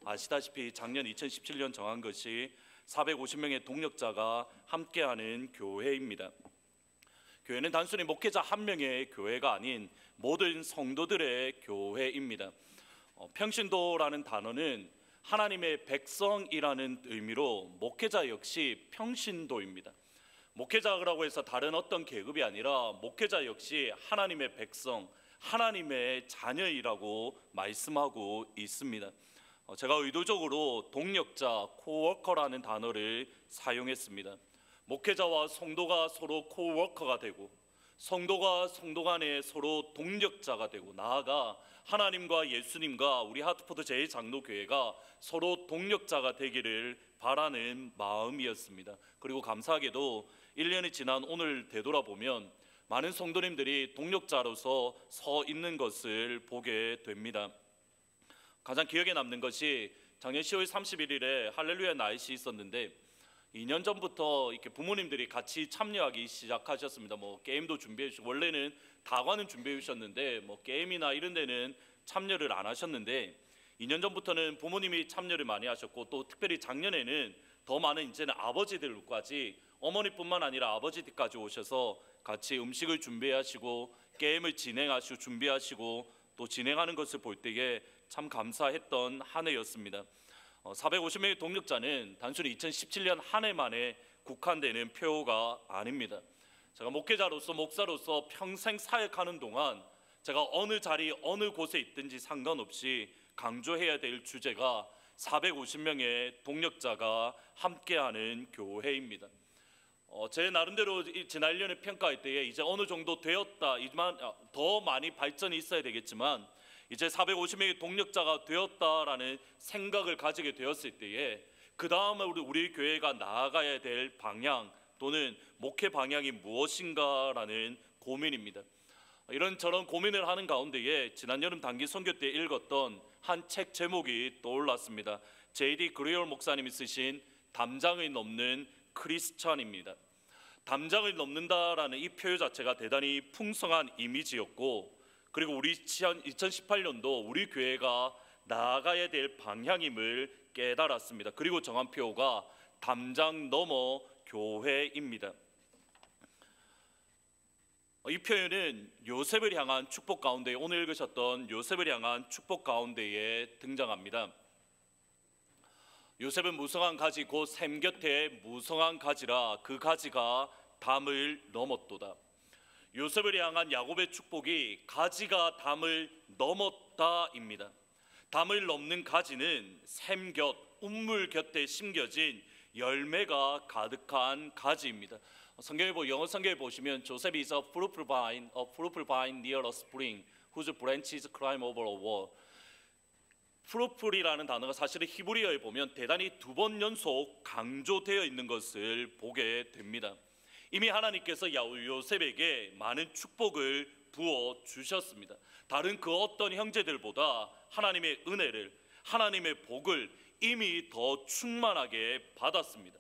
아시다시피 작년 2017년 정한 것이 450명의 동력자가 함께하는 교회입니다. 교회는 단순히 목회자 한 명의 교회가 아닌 모든 성도들의 교회입니다. 평신도라는 단어는 하나님의 백성이라는 의미로 목회자 역시 평신도입니다. 목회자라고 해서 다른 어떤 계급이 아니라 목회자 역시 하나님의 백성, 하나님의 자녀이라고 말씀하고 있습니다. 제가 의도적으로 동력자, 코워커라는 단어를 사용했습니다. 목회자와 성도가 서로 코워커가 되고 성도가 성도 간에 서로 동력자가 되고 나아가 하나님과 예수님과 우리 하트포드 제1장로교회가 서로 동력자가 되기를 바라는 마음이었습니다. 그리고 감사하게도 1년이 지난 오늘 되돌아보면 많은 성도님들이 동력자로서 서 있는 것을 보게 됩니다. 가장 기억에 남는 것이 작년 10월 31일에 할렐루야 나잇이 있었는데 2년 전부터 이렇게 부모님들이 같이 참여하기 시작하셨습니다. 게임도 준비해 주시고, 원래는 다과는 준비해 주셨는데 게임이나 이런 데는 참여를 안 하셨는데 2년 전부터는 부모님이 참여를 많이 하셨고, 또 특별히 작년에는 더 많은 이제는 아버지들까지, 어머니뿐만 아니라 아버지들까지 오셔서 같이 음식을 준비하시고 게임을 진행하시고 준비하시고 또 진행하는 것을 볼 때에 참 감사했던 한 해였습니다. 450명의 동력자는 단순히 2017년 한 해만에 국한되는 표가 아닙니다. 제가 목회자로서 목사로서 평생 사역하는 동안 제가 어느 자리 어느 곳에 있든지 상관없이 강조해야 될 주제가 450명의 동력자가 함께하는 교회입니다. 제 나름대로 지난 1년을 평가할 때에 이제 어느 정도 되었다, 더 많이 발전이 있어야 되겠지만 이제 450명의 동력자가 되었다라는 생각을 가지게 되었을 때에 그 다음에 우리 교회가 나아가야 될 방향 또는 목회 방향이 무엇인가라는 고민입니다. 이런저런 고민을 하는 가운데에 지난 여름 단기 선교 때 읽었던 한 책 제목이 떠올랐습니다. J.D. 그레이얼 목사님이 쓰신 담장을 넘는 크리스찬입니다. 담장을 넘는다라는 이 표현 자체가 대단히 풍성한 이미지였고, 그리고 우리 2018년도 우리 교회가 나아가야 될 방향임을 깨달았습니다. 그리고 정한 표가 담장 넘어 교회입니다. 이 표현은 요셉을 향한 축복 가운데, 오늘 읽으셨던 요셉을 향한 축복 가운데에 등장합니다. 요셉은 무성한 가지 곧 샘 곁에 무성한 가지라 그 가지가 담을 넘었도다. 요셉을 향한 야곱의 축복이 가지가 담을 넘었다입니다. 담을 넘는 가지는 샘 곁, 운물 곁에 심겨진 열매가 가득한 가지입니다. 영어 성경에 보시면 Joseph is a fruitful vine near a spring whose branches climb over a wall. fruitful이라는 단어가 사실은 히브리어에 보면 대단히 두 번 연속 강조되어 있는 것을 보게 됩니다. 이미 하나님께서 요셉에게 많은 축복을 부어 주셨습니다. 다른 그 어떤 형제들보다 하나님의 은혜를, 하나님의 복을 이미 더 충만하게 받았습니다.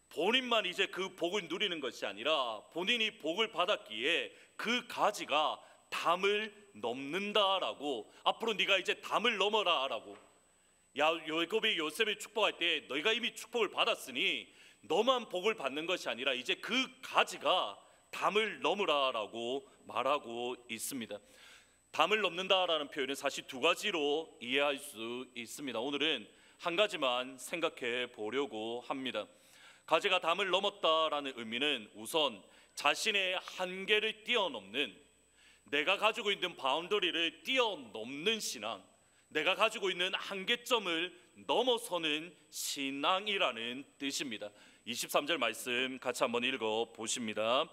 본인만 이제 그 복을 누리는 것이 아니라 본인이 복을 받았기에 그 가지가 담을 넘는다라고, 앞으로 네가 이제 담을 넘어라라고, 야곱이 요셉을 축복할 때 너희가 이미 축복을 받았으니 너만 복을 받는 것이 아니라 이제 그 가지가 담을 넘으라라고 말하고 있습니다. 담을 넘는다라는 표현은 사실 두 가지로 이해할 수 있습니다. 오늘은 한 가지만 생각해 보려고 합니다. 가지가 담을 넘었다라는 의미는 우선 자신의 한계를 뛰어넘는, 내가 가지고 있는 바운더리를 뛰어넘는 신앙, 내가 가지고 있는 한계점을 넘어서는 신앙이라는 뜻입니다. 23절 말씀 같이 한번 읽어 보십니다.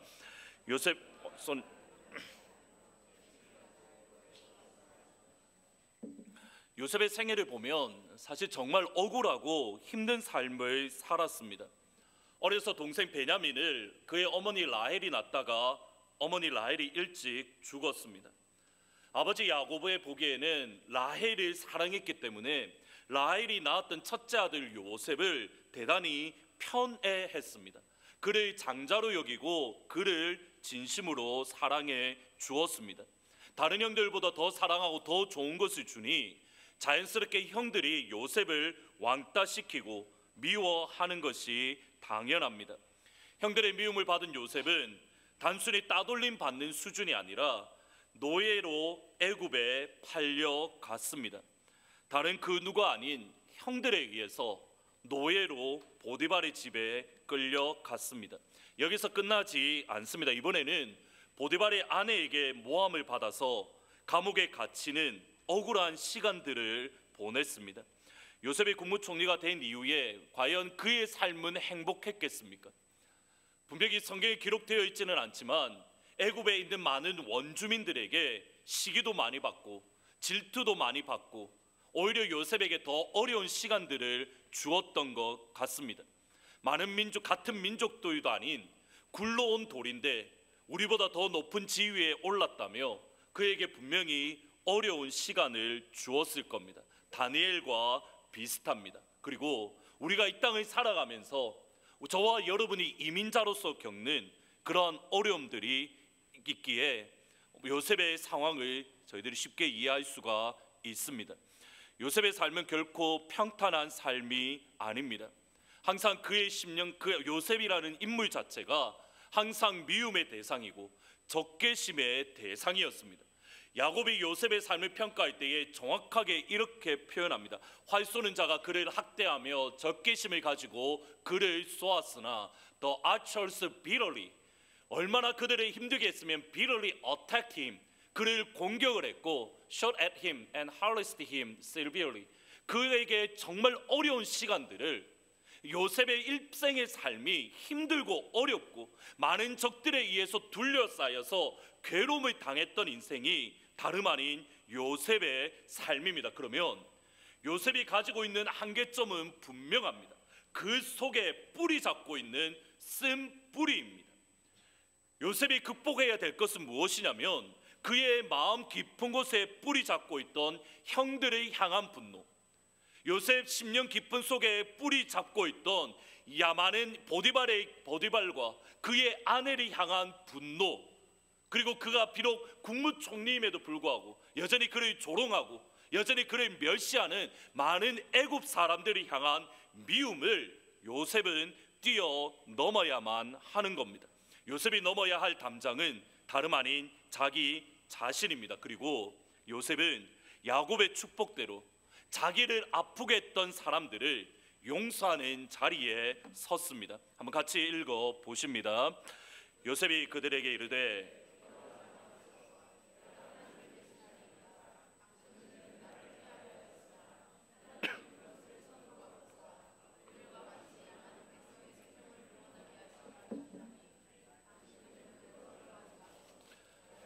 요셉의 생애를 보면 사실 정말 억울하고 힘든 삶을 살았습니다. 어려서 동생 베냐민을 그의 어머니 라헬이 낳다가 어머니 라헬이 일찍 죽었습니다. 아버지 야고보의 보기에는 라헬을 사랑했기 때문에 라헬이 낳았던 첫째 아들 요셉을 대단히 편애했습니다. 그를 장자로 여기고 그를 진심으로 사랑해 주었습니다. 다른 형들보다 더 사랑하고 더 좋은 것을 주니 자연스럽게 형들이 요셉을 왕따시키고 미워하는 것이 당연합니다. 형들의 미움을 받은 요셉은 단순히 따돌림 받는 수준이 아니라 노예로 애굽에 팔려갔습니다. 다른 그 누가 아닌 형들에 의해서 노예로 보디발의 집에 끌려갔습니다. 여기서 끝나지 않습니다. 이번에는 보디발의 아내에게 모함을 받아서 감옥에 갇히는 억울한 시간들을 보냈습니다. 요셉이 국무총리가 된 이후에 과연 그의 삶은 행복했겠습니까? 분명히 성경에 기록되어 있지는 않지만 애굽에 있는 많은 원주민들에게 시기도 많이 받고 질투도 많이 받고 오히려 요셉에게 더 어려운 시간들을 주었던 것 같습니다. 많은 민족, 같은 민족도 아닌 굴러온 돌인데 우리보다 더 높은 지위에 올랐다며 그에게 분명히 어려운 시간을 주었을 겁니다. 다니엘과 비슷합니다. 그리고 우리가 이 땅을 살아가면서 저와 여러분이 이민자로서 겪는 그러한 어려움들이 있기에 요셉의 상황을 저희들이 쉽게 이해할 수가 있습니다. 요셉의 삶은 결코 평탄한 삶이 아닙니다. 항상 그의 심령, 그 요셉이라는 인물 자체가 항상 미움의 대상이고 적개심의 대상이었습니다. 야곱이 요셉의 삶을 평가할 때에 정확하게 이렇게 표현합니다. 활 쏘는 자가 그를 학대하며 적개심을 가지고 그를 쏘았으나 the archers bitterly, 얼마나 그들을 힘들게 했으면 bitterly attacked him, 그를 공격을 했고 shot at him and harassed him severely, 그에게 정말 어려운 시간들을, 요셉의 일생의 삶이 힘들고 어렵고 많은 적들에 의해서 둘러싸여서 괴로움을 당했던 인생이 다름 아닌 요셉의 삶입니다. 그러면 요셉이 가지고 있는 한계점은 분명합니다. 그 속에 뿌리 잡고 있는 쓴뿌리입니다. 요셉이 극복해야 될 것은 무엇이냐면 그의 마음 깊은 곳에 뿌리 잡고 있던 형들을 향한 분노, 요셉 심령 깊은 속에 뿌리 잡고 있던 야만은 보디발과 그의 아내를 향한 분노, 그리고 그가 비록 국무총리임에도 불구하고 여전히 그를 조롱하고 여전히 그를 멸시하는 많은 애굽 사람들을 향한 미움을 요셉은 뛰어넘어야만 하는 겁니다. 요셉이 넘어야 할 담장은 다름 아닌 자기 자신입니다. 그리고 요셉은 야곱의 축복대로 자기를 아프게 했던 사람들을 용서하는 자리에 섰습니다. 한번 같이 읽어 보십니다. 요셉이 그들에게 이르되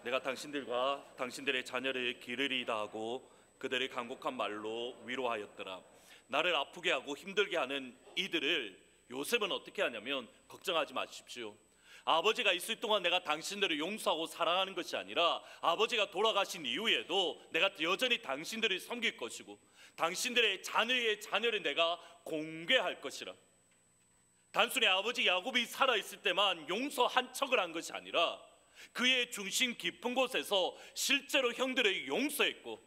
내가 당신들과 당신들의 자녀를 기르리이다 하고 그들의 간곡한 말로 위로하였더라. 나를 아프게 하고 힘들게 하는 이들을 요셉은 어떻게 하냐면 걱정하지 마십시오. 아버지가 있을 동안 내가 당신들을 용서하고 사랑하는 것이 아니라 아버지가 돌아가신 이후에도 내가 여전히 당신들을 섬길 것이고 당신들의 자녀의 자녀를 내가 공개할 것이라. 단순히 아버지 야곱이 살아있을 때만 용서한 척을 한 것이 아니라 그의 중심 깊은 곳에서 실제로 형들을 용서했고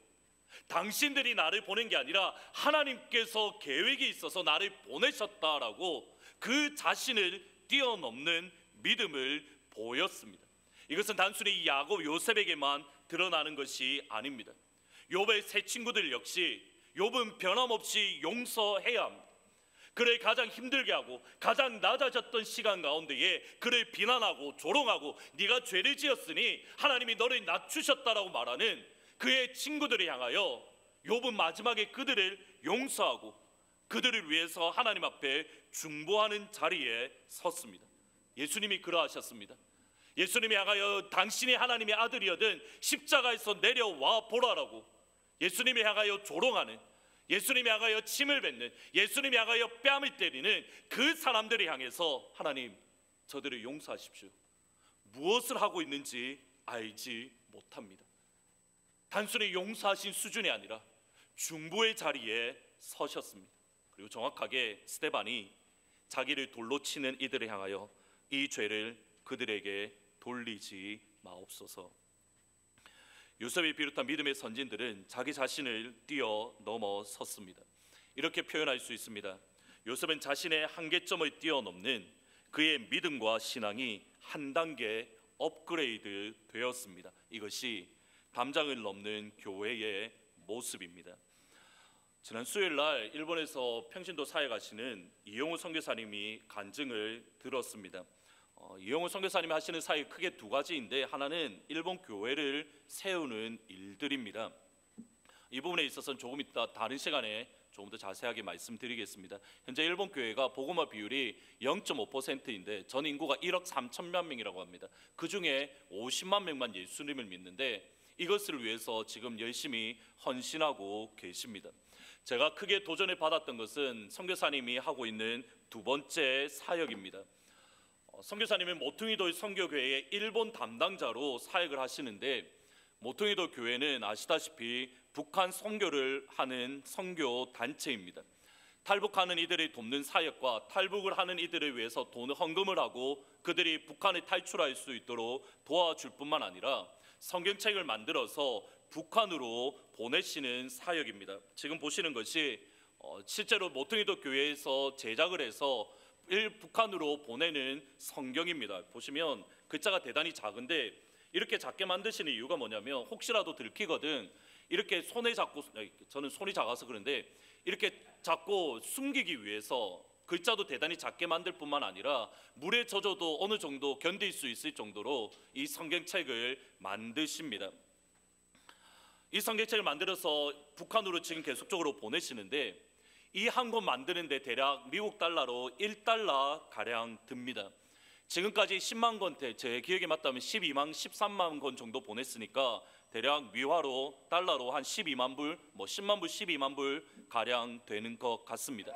당신들이 나를 보낸 게 아니라 하나님께서 계획이 있어서 나를 보내셨다라고 그 자신을 뛰어넘는 믿음을 보였습니다. 이것은 단순히 야곱 요셉에게만 드러나는 것이 아닙니다. 욥의 세 친구들 역시 욥은 변함없이 용서해야 합니다. 그를 가장 힘들게 하고 가장 낮아졌던 시간 가운데에 그를 비난하고 조롱하고 네가 죄를 지었으니 하나님이 너를 낮추셨다라고 말하는 그의 친구들을 향하여 욥은 마지막에 그들을 용서하고 그들을 위해서 하나님 앞에 중보하는 자리에 섰습니다. 예수님이 그러하셨습니다. 예수님이 향하여 당신이 하나님의 아들이거든 십자가에서 내려와 보라라고 예수님이 향하여 조롱하는, 예수님이 향하여 침을 뱉는, 예수님이 향하여 뺨을 때리는 그 사람들을 향해서 하나님 저들을 용서하십시오. 무엇을 하고 있는지 알지 못합니다. 단순히 용서하신 수준이 아니라 중보의 자리에 서셨습니다. 그리고 정확하게 스데반이 자기를 돌로 치는 이들을 향하여 이 죄를 그들에게 돌리지 마옵소서. 요셉을 비롯한 믿음의 선진들은 자기 자신을 뛰어넘어섰습니다. 이렇게 표현할 수 있습니다. 요셉은 자신의 한계점을 뛰어넘는 그의 믿음과 신앙이 한 단계 업그레이드 되었습니다. 이것이 담장을 넘는 교회의 모습입니다. 지난 수요일 날 일본에서 평신도 사회 가시는 이영우 선교사님이 간증을 들었습니다. 이영우 선교사님이 하시는 사역이 크게 두 가지인데, 하나는 일본 교회를 세우는 일들입니다. 이 부분에 있어서는 조금 이따 다른 시간에 조금 더 자세하게 말씀드리겠습니다. 현재 일본 교회가 복음화 비율이 0.5%인데 전 인구가 1억 3천만 명이라고 합니다. 그 중에 50만 명만 예수님을 믿는데 이것을 위해서 지금 열심히 헌신하고 계십니다. 제가 크게 도전을 받았던 것은 선교사님이 하고 있는 두 번째 사역입니다. 선교사님은 모퉁이돌 선교교회의 일본 담당자로 사역을 하시는데, 모퉁이돌 교회는 아시다시피 북한 선교를 하는 선교 단체입니다. 탈북하는 이들을 돕는 사역과 탈북을 하는 이들을 위해서 돈 헌금을 하고 그들이 북한을 탈출할 수 있도록 도와줄 뿐만 아니라 성경책을 만들어서 북한으로 보내시는 사역입니다. 지금 보시는 것이 실제로 모퉁이돌 교회에서 제작을 해서 북한으로 보내는 성경입니다. 보시면 글자가 대단히 작은데 이렇게 작게 만드시는 이유가 뭐냐면, 혹시라도 들키거든 이렇게 손에 잡고, 저는 손이 작아서 그런데 이렇게 잡고 숨기기 위해서 글자도 대단히 작게 만들 뿐만 아니라 물에 젖어도 어느 정도 견딜 수 있을 정도로 이 성경책을 만드십니다. 이 성경책을 만들어서 북한으로 지금 계속적으로 보내시는데, 이 한 권 만드는데 대략 미국 달러로 1달러 가량 듭니다. 지금까지 10만 권대, 제 기억에 맞다면 13만 권 정도 보냈으니까 대략 미화로 달러로 한 12만 불, 10만 불, 12만 불 가량 되는 것 같습니다.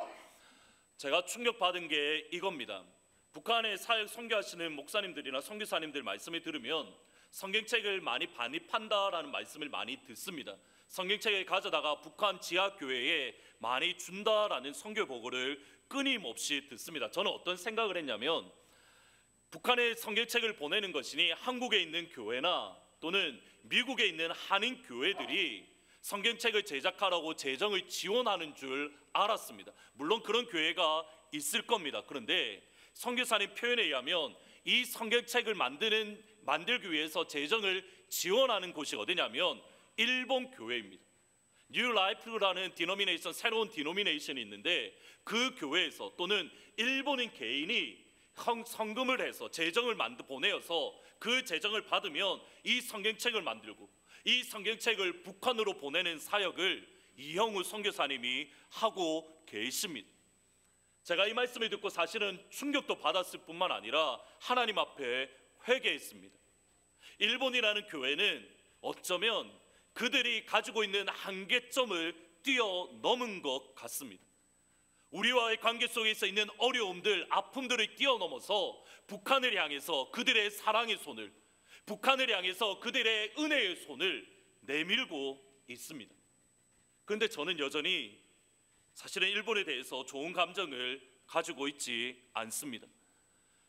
제가 충격받은 게 이겁니다. 북한에 사역 선교하시는 목사님들이나 선교사님들 말씀을 들으면 성경책을 많이 반입한다라는 말씀을 많이 듣습니다. 성경책을 가져다가 북한 지하교회에 많이 준다라는 선교 보고를 끊임없이 듣습니다. 저는 어떤 생각을 했냐면, 북한에 성경책을 보내는 것이니 한국에 있는 교회나 또는 미국에 있는 한인 교회들이 성경책을 제작하라고 재정을 지원하는 줄 알았습니다. 물론 그런 교회가 있을 겁니다. 그런데 선교사님 표현에 의하면 이 성경책을 만들기 위해서 재정을 지원하는 곳이 어디냐면 일본 교회입니다. 뉴 라이프라는 디노미네이션, 새로운 디노미네이션이 있는데 그 교회에서 또는 일본인 개인이 헌금을 해서 재정을 보내어서 그 재정을 받으면 이 성경책을 만들고 이 성경책을 북한으로 보내는 사역을 이형우 선교사님이 하고 계십니다. 제가 이 말씀을 듣고 사실은 충격도 받았을 뿐만 아니라 하나님 앞에 회개했습니다. 일본이라는 교회는 어쩌면 그들이 가지고 있는 한계점을 뛰어넘은 것 같습니다. 우리와의 관계 속에서 있는 어려움들, 아픔들을 뛰어넘어서 북한을 향해서 그들의 사랑의 손을, 북한을 향해서 그들의 은혜의 손을 내밀고 있습니다. 그런데 저는 여전히 사실은 일본에 대해서 좋은 감정을 가지고 있지 않습니다.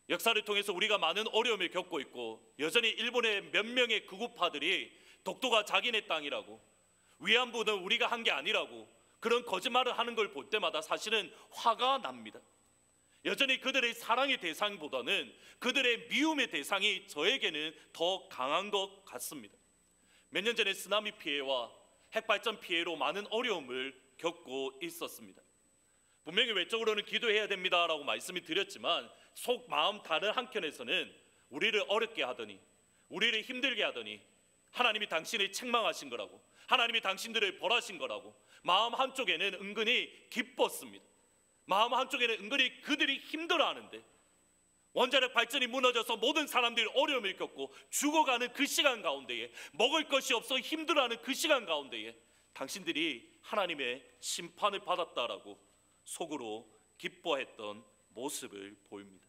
역사를 통해서 우리가 많은 어려움을 겪고 있고, 여전히 일본의 몇 명의 극우파들이 독도가 자기네 땅이라고, 위안부는 우리가 한 게 아니라고 그런 거짓말을 하는 걸 볼 때마다 사실은 화가 납니다. 여전히 그들의 사랑의 대상보다는 그들의 미움의 대상이 저에게는 더 강한 것 같습니다. 몇 년 전에 쓰나미 피해와 핵발전 피해로 많은 어려움을 겪고 있었습니다. 분명히 외적으로는 기도해야 됩니다라고 말씀을 드렸지만 속 마음 다른 한켠에서는 우리를 어렵게 하더니, 우리를 힘들게 하더니 하나님이 당신을 책망하신 거라고, 하나님이 당신들을 벌하신 거라고 마음 한쪽에는 은근히 기뻤습니다. 마음 한쪽에는 은근히 그들이 힘들어하는데, 원자력 발전이 무너져서 모든 사람들이 어려움을 겪고 죽어가는 그 시간 가운데에, 먹을 것이 없어 힘들어하는 그 시간 가운데에 당신들이 하나님의 심판을 받았다라고 속으로 기뻐했던 모습을 보입니다.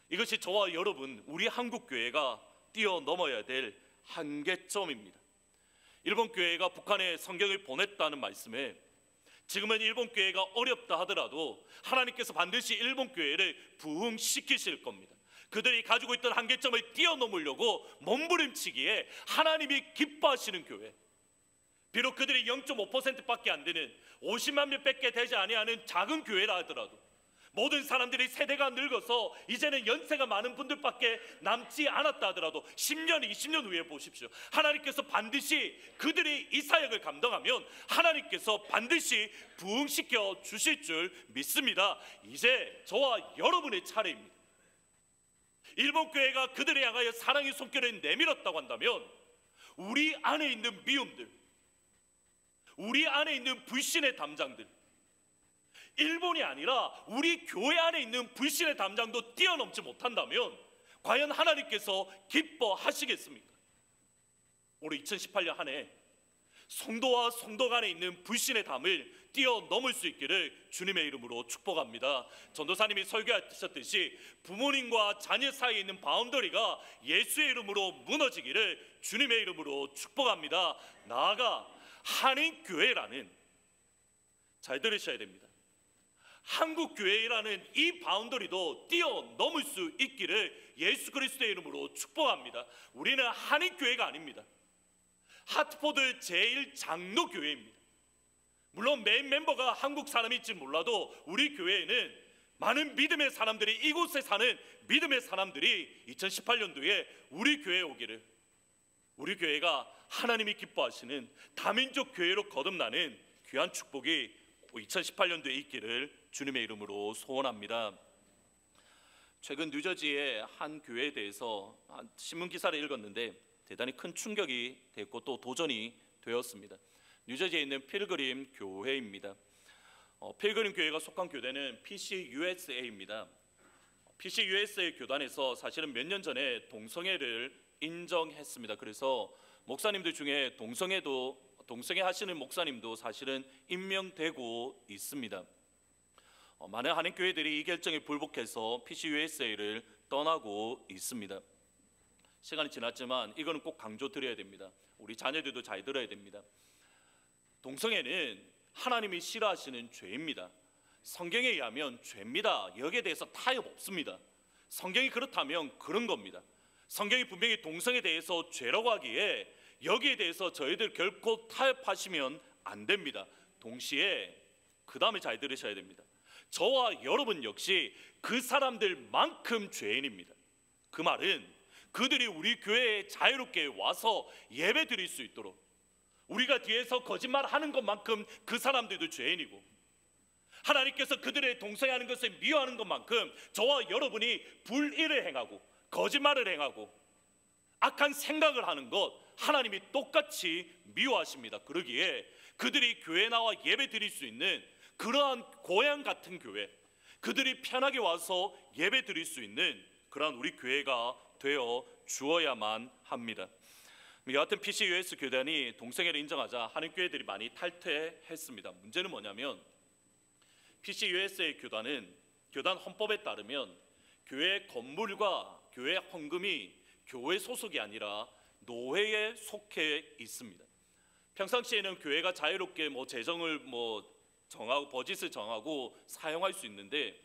이것이 저와 여러분, 우리 한국교회가 뛰어넘어야 될 한계점입니다. 일본 교회가 북한에 성경을 보냈다는 말씀에, 지금은 일본 교회가 어렵다 하더라도 하나님께서 반드시 일본 교회를 부흥시키실 겁니다. 그들이 가지고 있던 한계점을 뛰어넘으려고 몸부림치기에 하나님이 기뻐하시는 교회, 비록 그들이 0.5%밖에 안 되는 50만 명밖에 되지 아니하는 작은 교회라 하더라도 모든 사람들이 세대가 늙어서 이제는 연세가 많은 분들밖에 남지 않았다 하더라도 10년, 20년 후에 보십시오. 하나님께서 반드시 그들이 이 사역을 감당하면 하나님께서 반드시 부흥시켜 주실 줄 믿습니다. 이제 저와 여러분의 차례입니다. 일본 교회가 그들을 향하여 사랑의 손길을 내밀었다고 한다면 우리 안에 있는 미움들, 우리 안에 있는 불신의 담장들, 일본이 아니라 우리 교회 안에 있는 불신의 담장도 뛰어넘지 못한다면 과연 하나님께서 기뻐하시겠습니까? 올해 2018년 한 해 성도와 성도 간에 있는 불신의 담을 뛰어넘을 수 있기를 주님의 이름으로 축복합니다. 전도사님이 설교하셨듯이 부모님과 자녀 사이에 있는 바운더리가 예수의 이름으로 무너지기를 주님의 이름으로 축복합니다. 나아가 한인교회라는, 잘 들으셔야 됩니다, 한국교회라는 이 바운더리도 뛰어넘을 수 있기를 예수 그리스도의 이름으로 축복합니다. 우리는 한인교회가 아닙니다. 하트포드 제1장로교회입니다. 물론 메인 멤버가 한국 사람일지 몰라도 우리 교회에는 많은 믿음의 사람들이, 이곳에 사는 믿음의 사람들이 2018년도에 우리 교회에 오기를, 우리 교회가 하나님이 기뻐하시는 다민족 교회로 거듭나는 귀한 축복이 2018년도에 있기를 주님의 이름으로 소원합니다. 최근 뉴저지의 한 교회에 대해서 신문 기사를 읽었는데 대단히 큰 충격이 됐고 또 도전이 되었습니다. 뉴저지에 있는 필그림 교회입니다. 필그림 교회가 속한 교회는 PCUSA입니다. PCUSA 교단에서 사실은 몇 년 전에 동성애를 인정했습니다. 그래서 목사님들 중에 동성애 하시는 목사님도 사실은 임명되고 있습니다. 많은 한인 교회들이 이 결정에 불복해서 PCUSA를 떠나고 있습니다. 시간이 지났지만 이거는 꼭 강조드려야 됩니다. 우리 자녀들도 잘 들어야 됩니다. 동성애는 하나님이 싫어하시는 죄입니다. 성경에 의하면 죄입니다. 여기에 대해서 타협 없습니다. 성경이 그렇다면 그런 겁니다. 성경이 분명히 동성애에 대해서 죄라고 하기에 여기에 대해서 저희들 결코 타협하시면 안 됩니다. 동시에 그 다음에 잘 들으셔야 됩니다. 저와 여러분 역시 그 사람들만큼 죄인입니다. 그 말은 그들이 우리 교회에 자유롭게 와서 예배 드릴 수 있도록, 우리가 뒤에서 거짓말하는 것만큼 그 사람들도 죄인이고, 하나님께서 그들의 동성애하는 것을 미워하는 것만큼 저와 여러분이 불의를 행하고 거짓말을 행하고 악한 생각을 하는 것 하나님이 똑같이 미워하십니다. 그러기에 그들이 교회에 나와 예배 드릴 수 있는 그러한 고향 같은 교회, 그들이 편하게 와서 예배 드릴 수 있는 그러한 우리 교회가 되어 주어야만 합니다. 여하튼 PCUS 교단이 동성애를 인정하자 한인 교회들이 많이 탈퇴했습니다. 문제는 뭐냐면 PCUS의 교단은 교단 헌법에 따르면 교회 건물과 교회 헌금이 교회 소속이 아니라 노회에 속해 있습니다. 평상시에는 교회가 자유롭게 재정을 정하고 버짓을 정하고 사용할 수 있는데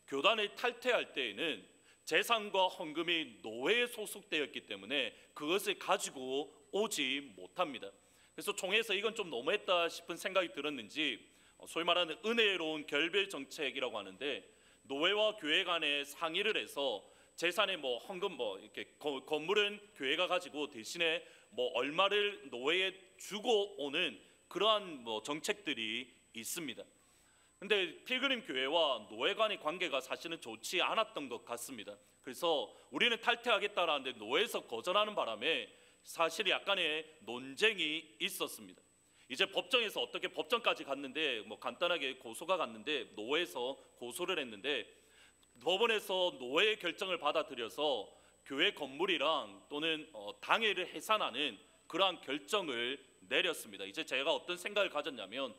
교단을 탈퇴할 때에는 재산과 헌금이 노회에 소속되었기 때문에 그것을 가지고 오지 못합니다. 그래서 총회에서 이건 좀 너무했다 싶은 생각이 들었는지 소위 말하는 은혜로운 결별 정책이라고 하는데 노회와 교회 간에 상의를 해서 재산에 헌금 이렇게 건물은 교회가 가지고 대신에 얼마를 노회에 주고 오는 그러한 정책들이 있습니다. 근데 필그림 교회와 노회 간의 관계가 사실은 좋지 않았던 것 같습니다. 그래서 우리는 탈퇴하겠다라는데 노회에서 거절하는 바람에 사실 약간의 논쟁이 있었습니다. 이제 법정에서 어떻게 법정까지 갔는데 간단하게 고소가 갔는데 노회에서 고소를 했는데 법원에서 노회의 결정을 받아들여서 교회 건물이랑 또는 당회를 해산하는 그러한 결정을 내렸습니다. 이제 제가 어떤 생각을 가졌냐면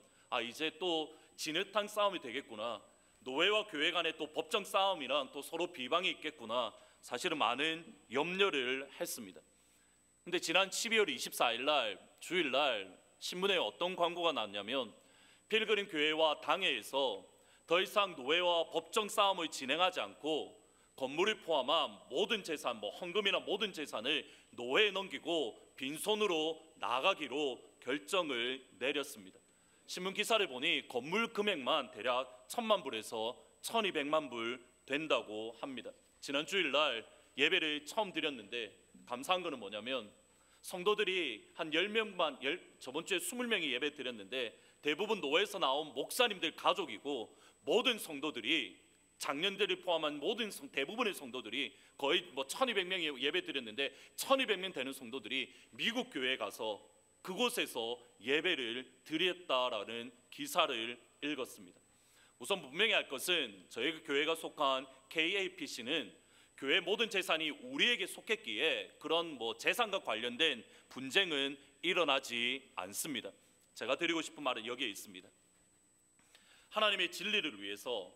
이제 또 진흙탕 싸움이 되겠구나, 노회와 교회 간에 또 법정 싸움이랑 또 서로 비방이 있겠구나, 사실은 많은 염려를 했습니다. 근데 지난 12월 24일 날 주일날 신문에 어떤 광고가 나왔냐면 필그림 교회와 당회에서 더 이상 노회와 법정 싸움을 진행하지 않고 건물을 포함한 모든 재산, 헌금이나 모든 재산을 노예에 넘기고 빈손으로 나가기로 결정을 내렸습니다. 신문 기사를 보니 건물 금액만 대략 1,000만 불에서 1,200만 불 된다고 합니다. 지난 주일날 예배를 처음 드렸는데 감사한 것은 뭐냐면 성도들이 한 10명만, 저번 주에 20명이 예배 드렸는데 대부분 노예에서 나온 목사님들 가족이고, 모든 성도들이, 장년들을 포함한 모든 대부분의 성도들이, 거의 1,200명이 예배 드렸는데 1,200명 되는 성도들이 미국 교회에 가서 그곳에서 예배를 드렸다라는 기사를 읽었습니다. 우선 분명히 할 것은 저희 교회가 속한 KAPC는 교회 모든 재산이 우리에게 속했기에 그런 재산과 관련된 분쟁은 일어나지 않습니다. 제가 드리고 싶은 말은 여기에 있습니다. 하나님의 진리를 위해서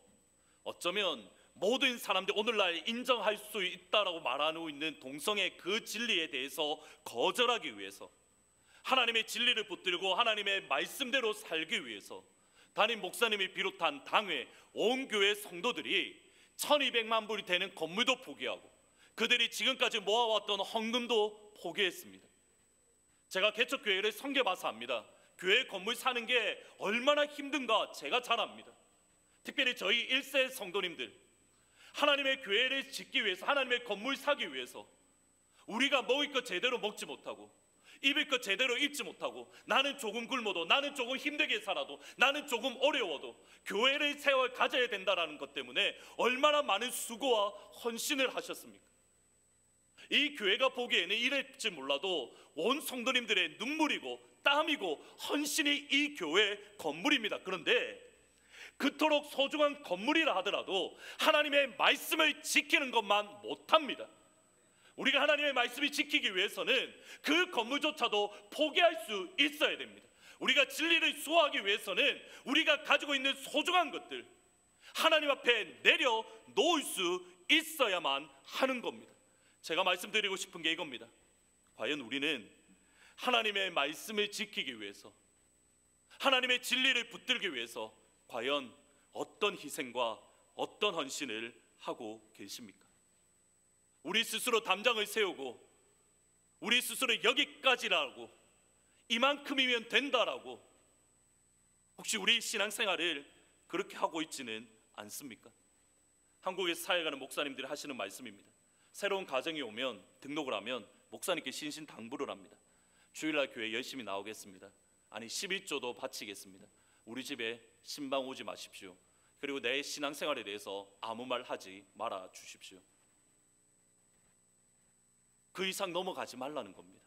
어쩌면 모든 사람들이 오늘날 인정할 수 있다라고 말하고 있는 동성애 그 진리에 대해서 거절하기 위해서, 하나님의 진리를 붙들고 하나님의 말씀대로 살기 위해서 담임 목사님이 비롯한 당회 온 교회 성도들이 1,200만 불이 되는 건물도 포기하고 그들이 지금까지 모아왔던 헌금도 포기했습니다. 제가 개척교회를 섬겨봐서 압니다. 교회 건물 사는 게 얼마나 힘든가 제가 잘 압니다. 특별히 저희 1세 성도님들, 하나님의 교회를 짓기 위해서, 하나님의 건물 사기 위해서 우리가 먹을 것 제대로 먹지 못하고 입을 것 제대로 입지 못하고, 나는 조금 굶어도, 나는 조금 힘들게 살아도, 나는 조금 어려워도 교회를 세워 가져야 된다는 것 때문에 얼마나 많은 수고와 헌신을 하셨습니까? 이 교회가 보기에는 이럴지 몰라도 온 성도님들의 눈물이고 땀이고 헌신이 이 교회 건물입니다. 그런데 그토록 소중한 건물이라 하더라도 하나님의 말씀을 지키는 것만 못합니다. 우리가 하나님의 말씀을 지키기 위해서는 그 건물조차도 포기할 수 있어야 됩니다. 우리가 진리를 수호하기 위해서는 우리가 가지고 있는 소중한 것들 하나님 앞에 내려놓을 수 있어야만 하는 겁니다. 제가 말씀드리고 싶은 게 이겁니다. 과연 우리는 하나님의 말씀을 지키기 위해서, 하나님의 진리를 붙들기 위해서 과연 어떤 희생과 어떤 헌신을 하고 계십니까? 우리 스스로 담장을 세우고 우리 스스로 여기까지라고, 이만큼이면 된다라고 혹시 우리 신앙생활을 그렇게 하고 있지는 않습니까? 한국에서 사역하는 목사님들이 하시는 말씀입니다. 새로운 가정이 오면, 등록을 하면 목사님께 신신당부를 합니다. 주일날 교회 열심히 나오겠습니다. 아니 11조도 바치겠습니다. 우리 집에 신방 오지 마십시오. 그리고 내 신앙생활에 대해서 아무 말 하지 말아 주십시오. 그 이상 넘어가지 말라는 겁니다.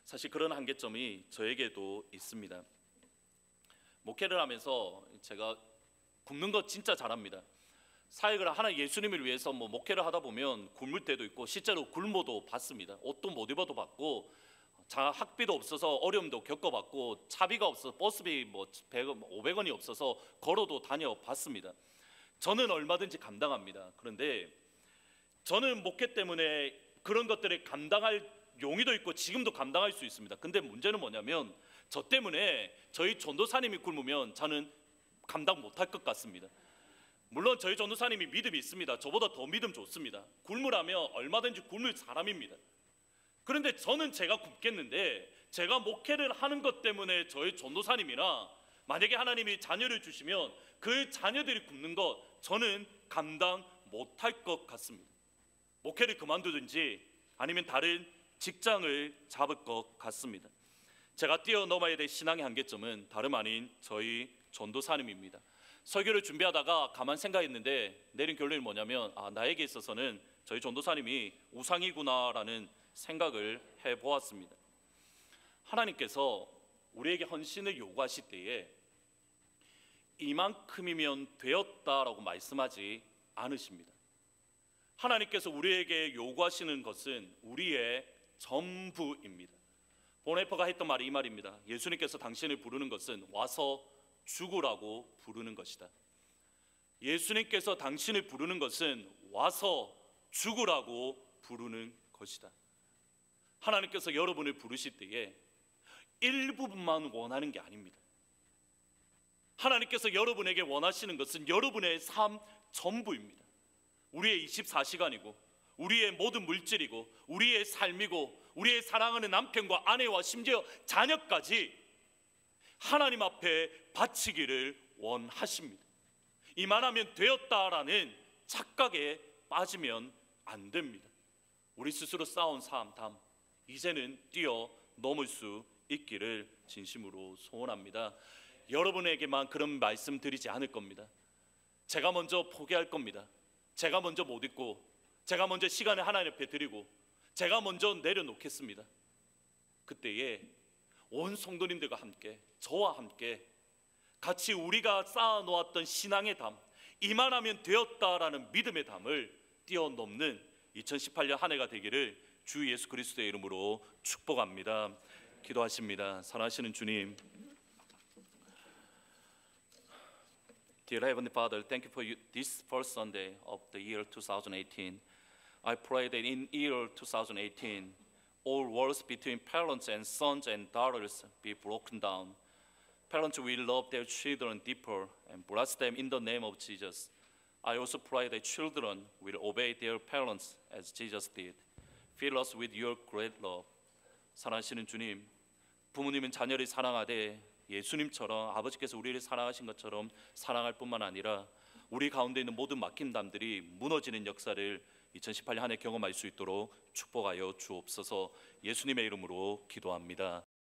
사실 그런 한계점이 저에게도 있습니다. 목회를 하면서 제가 굶는 거 진짜 잘합니다. 사역을 하나 예수님을 위해서 목회를 하다 보면 굶을 때도 있고 실제로 굶어도 봤습니다. 옷도 못 입어도 봤고 학비도 없어서 어려움도 겪어봤고 차비가 없어서 버스비 500원이 없어서 걸어도 다녀봤습니다. 저는 얼마든지 감당합니다. 그런데 저는 목회 때문에 그런 것들을 감당할 용의도 있고 지금도 감당할 수 있습니다. 근데 문제는 뭐냐면 저 때문에 저희 전도사님이 굶으면 저는 감당 못할 것 같습니다. 물론 저희 전도사님이 믿음이 있습니다. 저보다 더 믿음 좋습니다. 굶으라면 얼마든지 굶을 사람입니다. 그런데 저는 제가 굶겠는데, 제가 목회를 하는 것 때문에 저희 전도사님이나 만약에 하나님이 자녀를 주시면 그 자녀들이 굶는 것 저는 감당 못할 것 같습니다. 목회를 그만두든지 아니면 다른 직장을 잡을 것 같습니다. 제가 뛰어넘어야 될 신앙의 한계점은 다름 아닌 저희 전도사님입니다. 설교를 준비하다가 가만 생각했는데 내린 결론이 뭐냐면 나에게 있어서는 저희 전도사님이 우상이구나라는 생각을 해보았습니다. 하나님께서 우리에게 헌신을 요구하실 때에 이만큼이면 되었다라고 말씀하지 않으십니다. 하나님께서 우리에게 요구하시는 것은 우리의 전부입니다. 보네퍼가 했던 말이 이 말입니다. 예수님께서 당신을 부르는 것은 와서 죽으라고 부르는 것이다. 예수님께서 당신을 부르는 것은 와서 죽으라고 부르는 것이다. 하나님께서 여러분을 부르실 때에 일부분만 원하는 게 아닙니다. 하나님께서 여러분에게 원하시는 것은 여러분의 삶 전부입니다. 우리의 24시간이고 우리의 모든 물질이고 우리의 삶이고 우리의 사랑하는 남편과 아내와 심지어 자녀까지 하나님 앞에 바치기를 원하십니다. 이만하면 되었다라는 착각에 빠지면 안 됩니다. 우리 스스로 쌓아온 삶 이제는 뛰어넘을 수 있기를 진심으로 소원합니다. 여러분에게만 그런 말씀 드리지 않을 겁니다. 제가 먼저 포기할 겁니다. 제가 먼저 못 잊고 제가 먼저 시간을 하나님 앞에 드리고 제가 먼저 내려놓겠습니다. 그때에 온 성도님들과 함께 저와 함께 같이 우리가 쌓아놓았던 신앙의 담, 이만하면 되었다라는 믿음의 담을 뛰어넘는 2018년 한 해가 되기를 주 예수 그리스도의 이름으로 축복합니다. 기도하십니다. 사랑하시는 주님, Dear Heavenly Father, thank you for this first Sunday of the year 2018. I pray that in year 2018, all walls between parents and sons and daughters be broken down. Parents will love their children deeper and bless them in the name of Jesus. I also pray that children will obey their parents as Jesus did. Fill us with your great love. 사랑하시는 주님, 부모님은 자녀를 사랑하되 예수님처럼 아버지께서 우리를 사랑하신 것처럼 사랑할 뿐만 아니라 우리 가운데 있는 모든 막힌 담들이 무너지는 역사를 2018년 한 해 경험할 수 있도록 축복하여 주옵소서. 예수님의 이름으로 기도합니다.